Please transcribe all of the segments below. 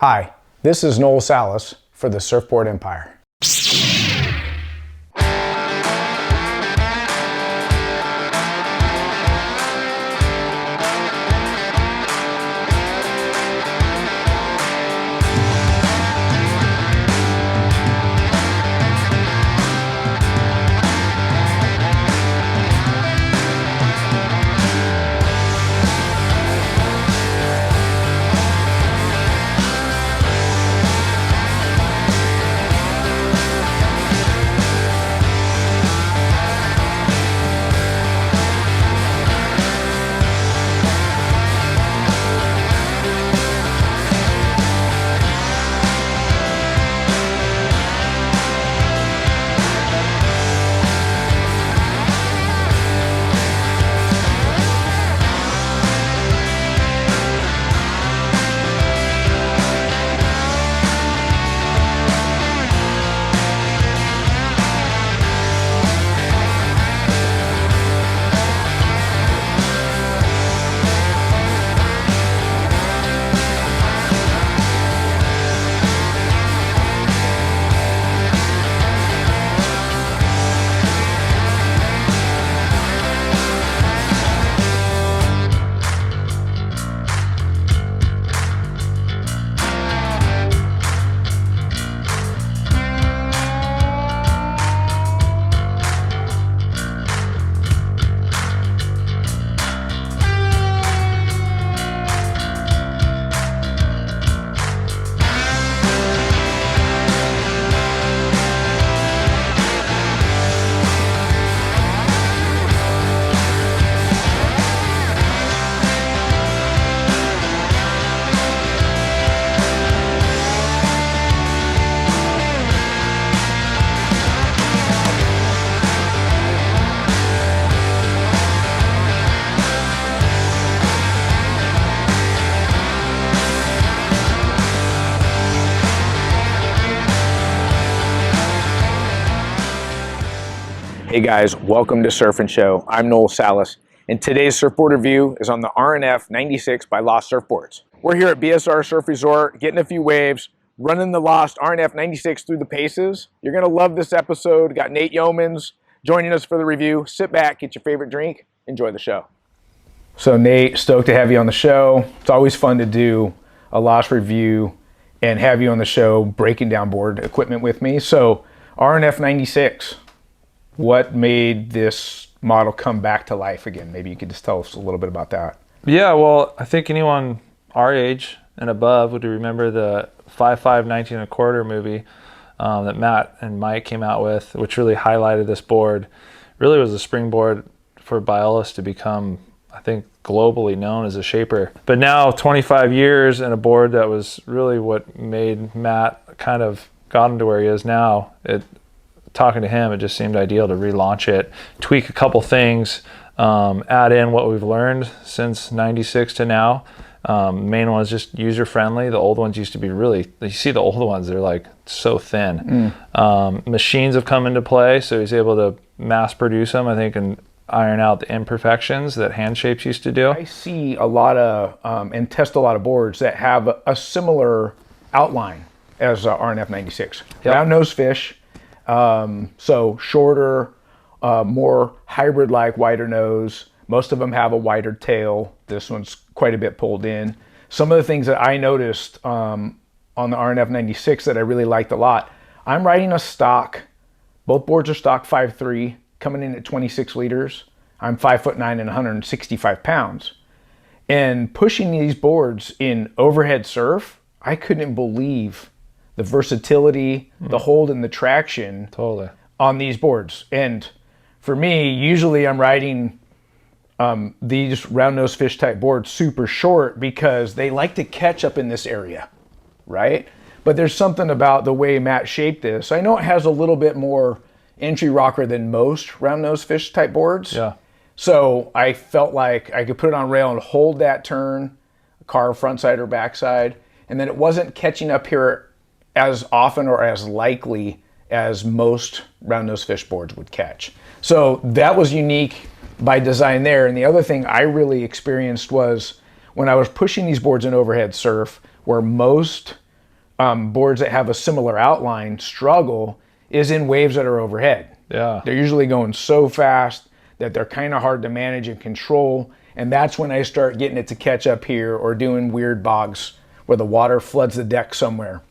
Hi, this is Noel Salas for the Surfboard Empire. Hey guys, welcome to Surf and Show. I'm Noel Salas, and today's surfboard review is on the RNF 96 by Lost Surfboards. We're here at BSR Surf Resort, getting a few waves, running the Lost RNF 96 through the paces. You're gonna love this episode. Got Nate Yeomans joining us for the review. Sit back, get your favorite drink, enjoy the show. So Nate, stoked to have you on the show. It's always fun to do a Lost review and have you on the show breaking down board equipment with me. So RNF 96. What made this model come back to life again? Maybe you could just tell us a little bit about that. Yeah, well, I think anyone our age and above would remember the 5.5 19 1/4 movie that Matt and Mike came out with, which really highlighted this board. Really was a springboard for Biolis to become, I think, globally known as a shaper. But now 25 years and a board that was really what made Matt kind of got him to where he is now. Talking to him, it just seemed ideal to relaunch it, tweak a couple things, add in what we've learned since 96 to now. Main one is just user friendly. The old ones used to be really, you see the old ones, they're like so thin. Machines have come into play, so he's able to mass produce them, I think, and iron out the imperfections that hand shapes used to do. I see a lot of, and test a lot of boards that have a similar outline as RNF 96. Yep. Round nose fish. So shorter, more hybrid-like, wider nose. Most of them have a wider tail. This one's quite a bit pulled in. Some of the things that I noticed on the RNF 96 that I really liked a lot, I'm riding a stock. Both boards are stock 5.3, coming in at 26 liters. I'm 5'9" and 165 pounds. And pushing these boards in overhead surf, I couldn't believe the versatility, the hold, and the traction on these boards. And for me, usually I'm riding these round nose fish type boards super short because they like to catch up in this area, right? But there's something about the way Matt shaped this. I know it has a little bit more entry rocker than most round nose fish type boards. Yeah. So I felt like I could put it on rail and hold that turn, car front side or back side, and then it wasn't catching up here as often or as likely as most round nose fish boards would catch. So that was unique by design there. And the other thing I really experienced was when I was pushing these boards in overhead surf, where most boards that have a similar outline struggle is in waves that are overhead. Yeah. They're usually going so fast that they're kind of hard to manage and control. And that's when I start getting it to catch up here or doing weird bogs where the water floods the deck somewhere.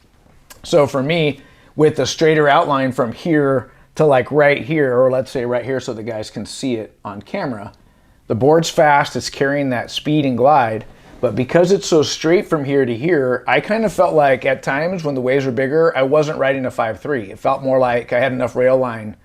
So for me, with a straighter outline from here to like right here, or let's say right here so the guys can see it on camera, the board's fast, it's carrying that speed and glide, but because it's so straight from here to here, I kind of felt like at times when the waves were bigger, I wasn't riding a 5.3. It felt more like I had enough rail line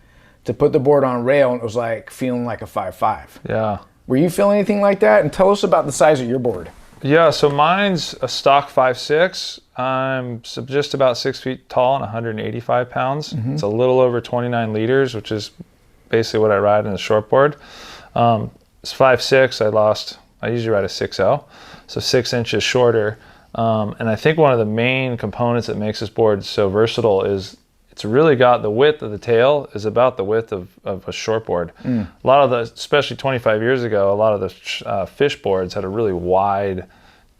to put the board on rail, and it was like feeling like a 5.5. Yeah. Were you feeling anything like that? And tell us about the size of your board. Yeah, so mine's a stock 5.6. I'm just about 6 feet tall and 185 pounds. It's a little over 29 liters, which is basically what I ride in the shortboard. It's 5.6. I usually ride a 6.0, so 6 inches shorter. And I think one of the main components that makes this board so versatile is it's really got the width of the tail is about the width of a shortboard. A lot of the, especially 25 years ago, a lot of the fish boards had a really wide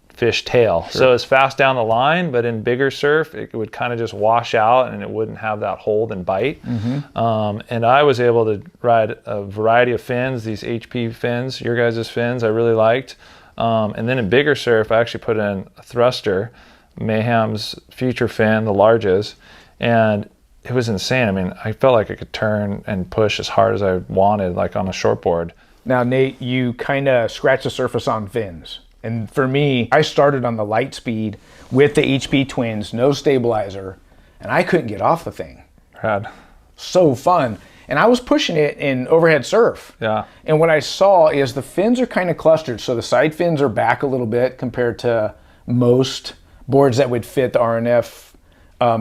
fish tail. Sure. So it's fast down the line, but in bigger surf, it would kind of just wash out and it wouldn't have that hold and bite. And I was able to ride a variety of fins, these HP fins, your guys' fins I really liked. And then in bigger surf, I actually put in a thruster, Mayhem's Future fin, the largest, and it was insane. I mean, I felt like I could turn and push as hard as I wanted, like on a shortboard. Now, Nate, you kind of scratch the surface on fins. And for me, I started on the light speed with the HP twins, no stabilizer, and I couldn't get off the thing. Rad. So fun. And I was pushing it in overhead surf. Yeah. And what I saw is the fins are kind of clustered. So the side fins are back a little bit compared to most boards that would fit the RNF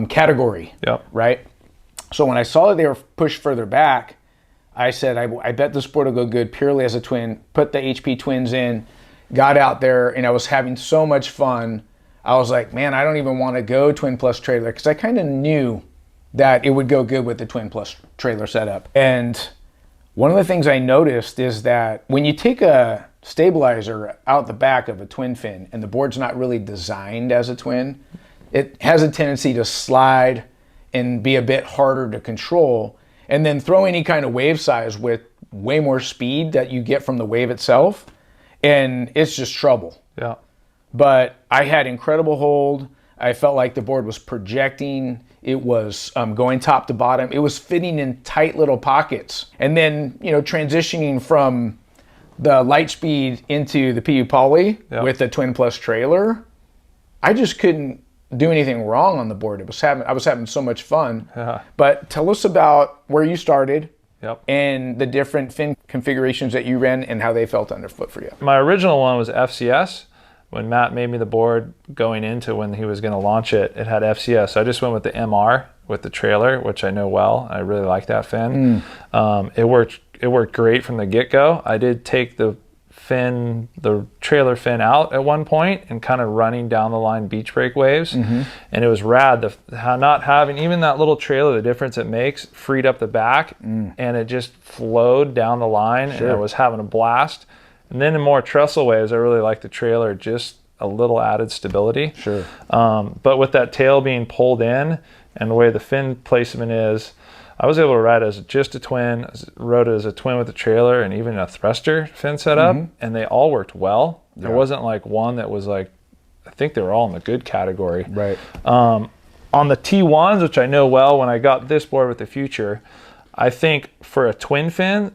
category. Yep. Right? So when I saw that they were pushed further back, I said, I bet this board will go good purely as a twin. Put the HP twins in, got out there, and I was having so much fun. I was like, man, I don't even want to go twin plus trailer, because I kind of knew that it would go good with the twin plus trailer setup. And one of the things I noticed is that when you take a stabilizer out the back of a twin fin and the board's not really designed as a twin, it has a tendency to slide and be a bit harder to control, and then throw any kind of wave size with way more speed that you get from the wave itself, and it's just trouble. Yeah. But I had incredible hold. I felt like the board was projecting. It was going top to bottom. It was fitting in tight little pockets. And then, you know, transitioning from the light speed into the PU poly with the twin plus trailer, I just couldn't do anything wrong on the board. I was having so much fun. Yeah. But tell us about where you started. Yep. And the different fin configurations that you ran and how they felt underfoot for you. My original one was FCS. When Matt made me the board going into when he was going to launch it, it had FCS. So I just went with the MR with the trailer, which I know well. I really like that fin. It worked great from the get-go. I did take the trailer fin out at one point and kind of running down the line beach break waves, and it was rad. Not having even that little trailer, the difference it makes, freed up the back, and it just flowed down the line, and I was having a blast. And then in more trestle waves, I really like the trailer, just a little added stability. Sure. But with that tail being pulled in and the way the fin placement is, I was able to ride as just a twin, rode it as a twin with a trailer and even a thruster fin setup, and they all worked well. There wasn't like one that was like, I think they were all in the good category. Right. On the T1s, which I know well, when I got this board with the Future, I think for a twin fin,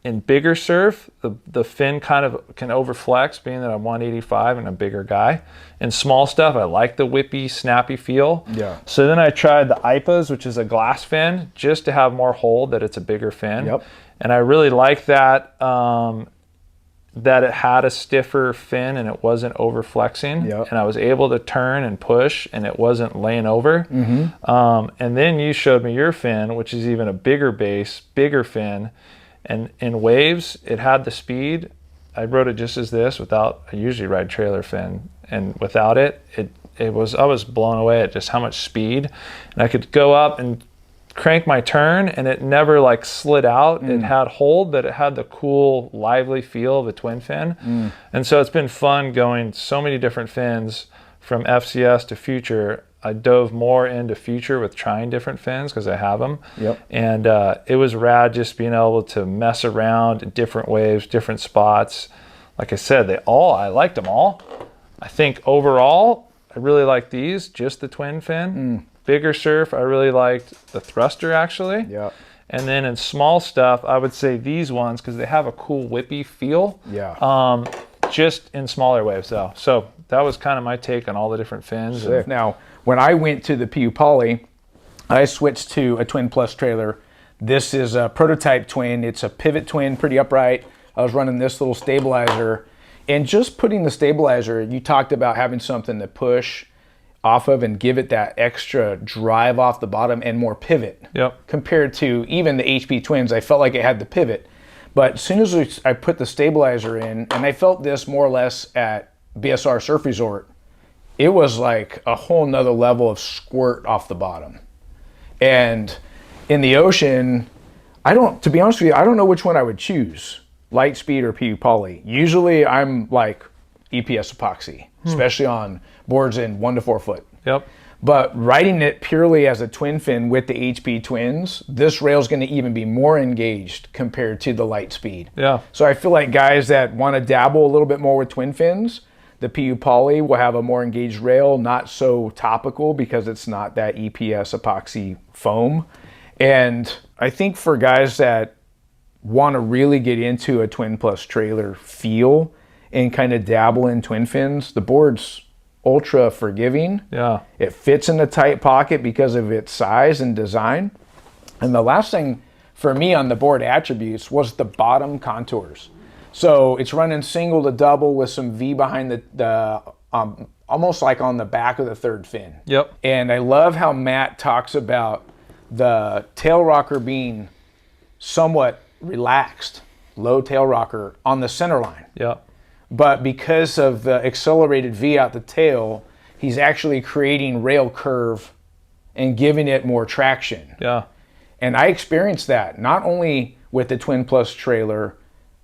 in bigger surf, the fin kind of can overflex, being that I'm 185 and a bigger guy. In small stuff, I like the whippy, snappy feel. Yeah. So then I tried the IPAs, which is a glass fin, just to have more hold, that it's a bigger fin. Yep. And I really like that, that it had a stiffer fin and it wasn't overflexing. Yep. And I was able to turn and push and it wasn't laying over. And then you showed me your fin, which is even a bigger base, bigger fin. And in waves, it had the speed. I rode it just as this without, I usually ride trailer fin, and without it, I was blown away at just how much speed. And I could go up and crank my turn and it never like slid out. It had hold, but it had the cool, lively feel of a twin fin. And so it's been fun going so many different fins from FCS to Future. I dove more into future with trying different fins because I have them. Yep. And it was rad just being able to mess around in different waves, different spots. Like I said, I liked them all. I think overall, I really like these, just the twin fin. Bigger surf, I really liked the thruster actually. Yeah. And then in small stuff, I would say these ones because they have a cool whippy feel. Yeah. Just in smaller waves though. So that was kind of my take on all the different fins. Now, when I went to the PU Poly, I switched to a Twin Plus trailer. This is a prototype twin. It's a pivot twin, pretty upright. I was running this little stabilizer. And just putting the stabilizer, you talked about having something to push off of and give it that extra drive off the bottom and more pivot. Yep. Compared to even the HP twins, I felt like it had the pivot. But as soon as I put the stabilizer in, and I felt this more or less at BSR Surf Resort, it was like a whole nother level of squirt off the bottom. And in the ocean, to be honest with you, I don't know which one I would choose, Lightspeed or PU Poly. Usually I'm like EPS epoxy, especially on boards in 1 to 4 foot. Yep. But riding it purely as a twin fin with the HP twins, this rail is going to even be more engaged compared to the Lightspeed. Yeah. So I feel like guys that want to dabble a little bit more with twin fins, the PU Poly will have a more engaged rail, not so topical because it's not that EPS epoxy foam. And I think for guys that want to really get into a Twin Plus trailer feel and kind of dabble in twin fins, the board's ultra forgiving. Yeah. It fits in a tight pocket because of its size and design. And the last thing for me on the board attributes was the bottom contours. So it's running single to double with some V behind the almost like on the back of the third fin. Yep. And I love how Matt talks about the tail rocker being somewhat relaxed, low tail rocker on the center line. Yep. But because of the accelerated V out the tail, he's actually creating rail curve and giving it more traction. Yeah. And I experienced that not only with the Twin Plus trailer,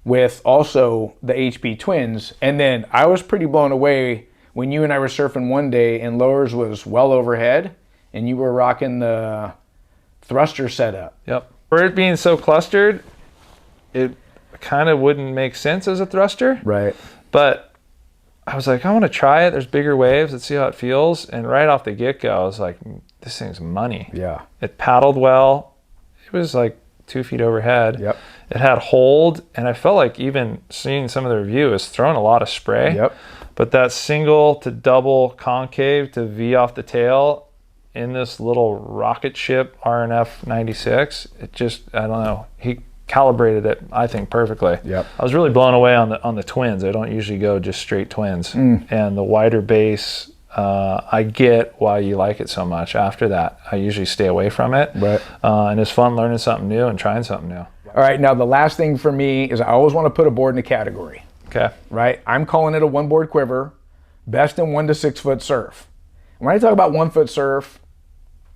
with also the HP twins. And then I was pretty blown away when you and I were surfing one day and lowers was well overhead and you were rocking the thruster setup. Yep. For it being so clustered, it kind of wouldn't make sense as a thruster. Right. But I was like, I want to try it. There's bigger waves. Let's see how it feels. And right off the get-go, I was like, this thing's money. Yeah. It paddled well. It was like 2 feet overhead. Yep. It had hold, and I felt like even seeing some of the review is throwing a lot of spray. Yep. But that single to double concave to V off the tail in this little rocket ship RNF 96, it just, I don't know, he calibrated it, I think, perfectly. Yep. I was really blown away on the twins. I don't usually go just straight twins. And the wider base, I get why you like it so much. After that, I usually stay away from it. Right. And it's fun learning something new and trying something new. All right, now the last thing for me is I always want to put a board in a category. Okay. Right? I'm calling it a one board quiver, best in 1 to 6 foot surf. When I talk about 1 foot surf,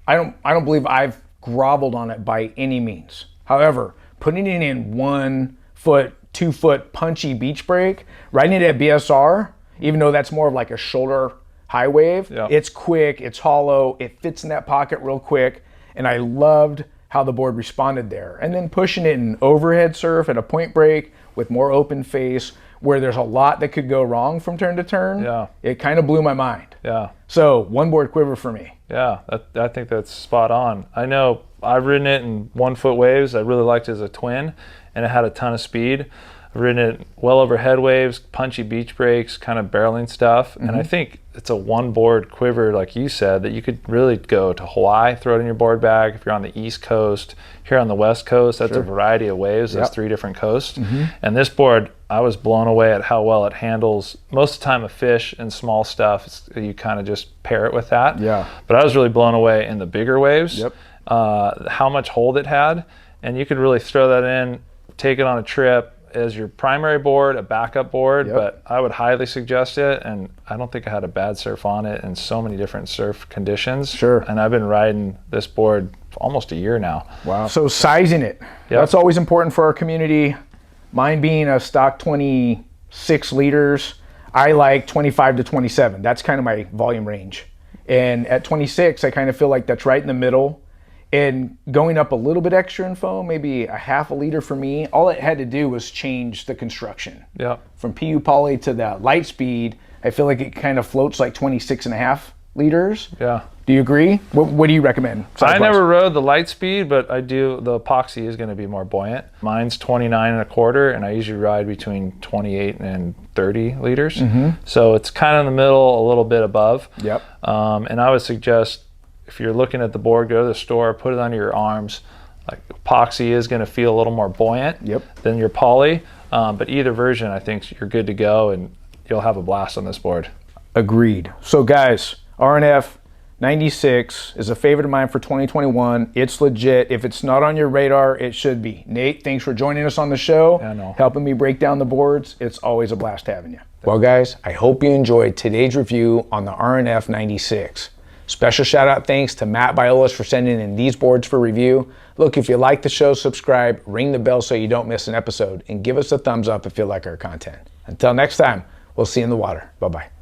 I don't believe I've groveled on it by any means. However, putting it in 1 foot, 2 foot punchy beach break, riding it at BSR, even though that's more of like a shoulder high wave, it's quick, it's hollow, it fits in that pocket real quick, and I loved how the board responded there. And then pushing it in overhead surf at a point break with more open face, where there's a lot that could go wrong from turn to turn, it kind of blew my mind. Yeah. So one board quiver for me. Yeah, I think that's spot on. I know I've ridden it in 1 foot waves. I really liked it as a twin, and it had a ton of speed. I've ridden it well over head waves, punchy beach breaks, kind of barreling stuff. And I think it's a one board quiver, like you said, that you could really go to Hawaii, throw it in your board bag. If you're on the East Coast, here on the West Coast, that's a variety of waves. There's 3 different coasts. And this board, I was blown away at how well it handles most of the time a fish and small stuff. You kind of just pair it with that. Yeah. But I was really blown away in the bigger waves, how much hold it had. And you could really throw that in, take it on a trip as your primary board, a backup board, but I would highly suggest it. And I don't think I had a bad surf on it in so many different surf conditions. And I've been riding this board for almost a year now. Wow. So sizing it, that's always important for our community. Mine being a stock 26 liters, I like 25 to 27. That's kind of my volume range. And at 26, I kind of feel like that's right in the middle. And going up a little bit extra in foam, maybe a half a liter for me, all it had to do was change the construction. Yeah. From PU poly to that light speed, I feel like it kind of floats like 26 and a half liters. Yeah. Do you agree? What do you recommend? I never rode the light speed, but I do. The epoxy is going to be more buoyant. Mine's 29 and a quarter, and I usually ride between 28 and 30 liters. So it's kind of in the middle, a little bit above. Yep. And I would suggest, if you're looking at the board, go to the store, put it under your arms. Like epoxy is going to feel a little more buoyant than your poly. But either version, I think you're good to go, and you'll have a blast on this board. Agreed. So guys, RNF 96 is a favorite of mine for 2021. It's legit. If it's not on your radar, it should be. Nate, thanks for joining us on the show, helping me break down the boards. It's always a blast having you. Well guys, I hope you enjoyed today's review on the RNF 96. Special shout out thanks to Matt Biolas for sending in these boards for review. Look, if you like the show, subscribe, ring the bell so you don't miss an episode, and give us a thumbs up if you like our content. Until next time, we'll see you in the water. Bye-bye.